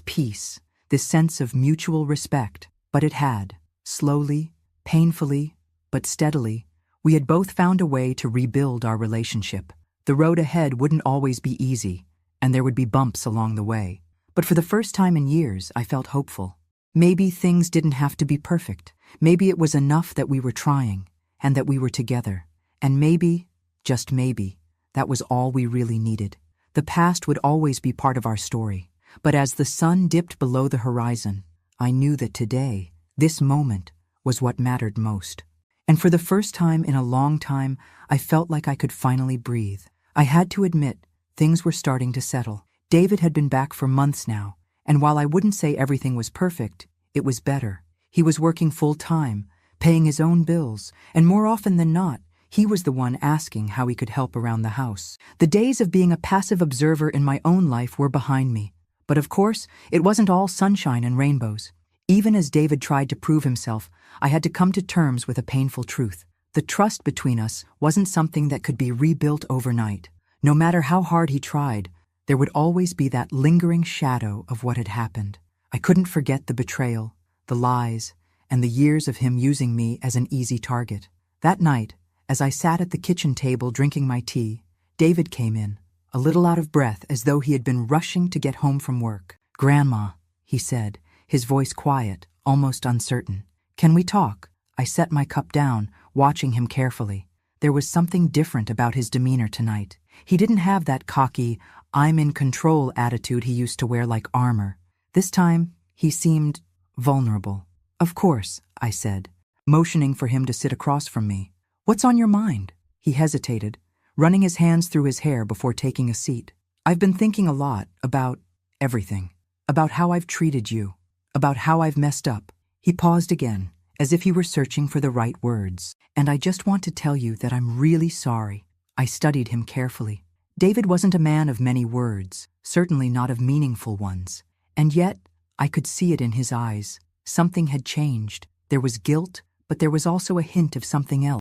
peace, this sense of mutual respect. But it had. Slowly, painfully, but steadily, we had both found a way to rebuild our relationship. The road ahead wouldn't always be easy, and there would be bumps along the way. But for the first time in years, I felt hopeful. Maybe things didn't have to be perfect. Maybe it was enough that we were trying, and that we were together. And maybe, just maybe, that was all we really needed. The past would always be part of our story. But as the sun dipped below the horizon, I knew that today, this moment, was what mattered most. And for the first time in a long time, I felt like I could finally breathe. I had to admit, things were starting to settle. David had been back for months now, and while I wouldn't say everything was perfect, it was better. He was working full-time, paying his own bills, and more often than not, he was the one asking how he could help around the house. The days of being a passive observer in my own life were behind me. But of course, it wasn't all sunshine and rainbows. Even as David tried to prove himself, I had to come to terms with a painful truth. The trust between us wasn't something that could be rebuilt overnight. No matter how hard he tried, there would always be that lingering shadow of what had happened. I couldn't forget the betrayal, the lies, and the years of him using me as an easy target. That night, as I sat at the kitchen table drinking my tea, David came in, a little out of breath as though he had been rushing to get home from work. "Grandma," he said, his voice quiet, almost uncertain. "Can we talk?" I set my cup down, watching him carefully. There was something different about his demeanor tonight. He didn't have that cocky, I'm in control attitude he used to wear like armor. This time, he seemed vulnerable. "Of course," I said, motioning for him to sit across from me. "What's on your mind?" He hesitated, running his hands through his hair before taking a seat. "I've been thinking a lot about everything, about how I've treated you, about how I've messed up." He paused again, as if he were searching for the right words. "And I just want to tell you that I'm really sorry." I studied him carefully. David wasn't a man of many words, certainly not of meaningful ones. And yet, I could see it in his eyes. Something had changed. There was guilt, but there was also a hint of something else.